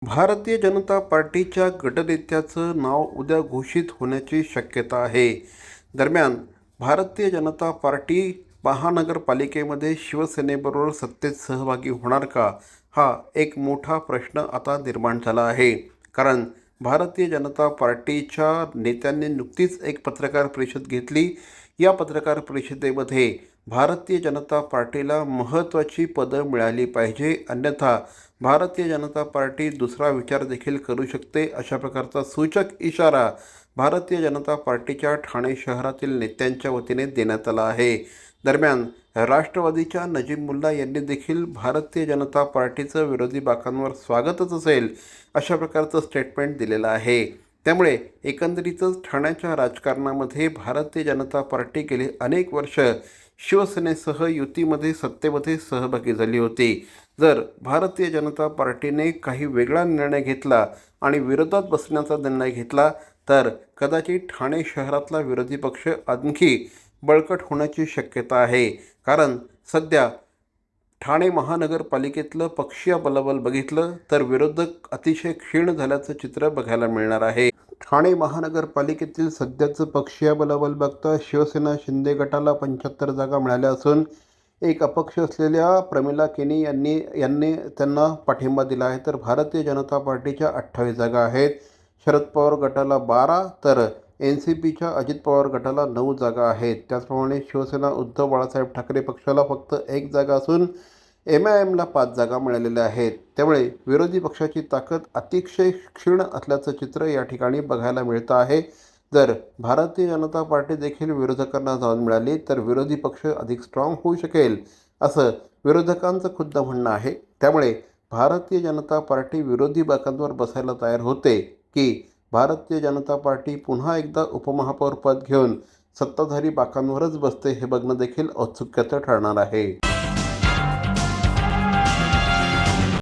भारतीय जनता पार्टीच्या गटनेत्याचं नाव उद्या घोषित होण्याची शक्यता आहे. दरम्यान, भारतीय जनता पार्टी महानगरपालिकेमध्ये शिवसेनेबरोबर सत्तेत सहभागी होणार का? हा एक मोठा प्रश्न आता निर्माण झाला आहे. कारण भारतीय जनता पार्टीच्या नेत्यांनी नुकतीच एक पत्रकार परिषद घेतली. या पत्रकार परिषदेमध्ये भारतीय जनता पार्टीला महत्त्वाची पदं मिळाली पाहिजे, अन्यथा भारतीय जनता पार्टी दुसरा विचार देखील करू शकते, अशा प्रकारचा सूचक इशारा भारतीय जनता पार्टीच्या ठाणे शहरातील नेत्यांच्या वतीने देण्यात आला आहे. दरम्यान, राष्ट्रवादीच्या नजीब मुल्ला यांनी देखील भारतीय जनता पार्टीचं विरोधी बाकांवर स्वागतच असेल, अशा प्रकारचं स्टेटमेंट दिलेलं आहे. त्यामुळे एकंदरीतच ठाण्याच्या राजकारणामध्ये भारतीय जनता पार्टी गेली अनेक वर्ष शिवसेनेसह युतीमध्ये सत्तेमध्ये सहभागी झाली होती. जर भारतीय जनता पार्टीने काही वेगळा निर्णय घेतला आणि विरोधात बसण्याचा निर्णय घेतला तर कदाचित ठाणे शहरातला विरोधी पक्ष आणखी बळकट होण्याची शक्यता आहे. कारण सध्या ठाणे महानगरपालिकेतलं पक्षीय बलाबल बघितलं तर विरोधक अतिशय क्षीण झाल्याचं चित्र बघायला मिळणार आहे. ठाणे महानगरपालिकेतील सध्याचं पक्षीय बलाबल बघता शिवसेना शिंदे गटाला 75 जागा मिळाल्या असून एक अपक्ष असलेल्या प्रमिला केनी यांनी त्यांना पाठिंबा दिला आहे. तर भारतीय जनता पार्टीच्या 28 जागा आहेत. शरद पवार गटाला 12 तर NCPच्या अजित पवार गटाला 9 जागा आहेत. त्याचप्रमाणे शिवसेना उद्धव बाळासाहेब ठाकरे पक्षाला फक्त 1 जागा असून MIMला 5 जागा मिळालेल्या आहेत. त्यामुळे विरोधी पक्षाची ताकद अतिशय क्षीण असल्याचं चित्र या ठिकाणी बघायला मिळतं आहे. जर भारतीय जनता पार्टी देखील विरोधकांना जाऊन मिळाली तर विरोधी पक्ष अधिक स्ट्रॉंग होऊ शकेल, असं विरोधकांचं खुद्द म्हणणं आहे. त्यामुळे भारतीय जनता पार्टी विरोधी बाकांवर बसायला तयार होते की भारतीय जनता पार्टी पुन्हा एकदा उपमहापौर पद घेऊन सत्ताधारी बाकांवरच बसते, हे बघणं देखील औत्सुक्याचं ठरणार आहे.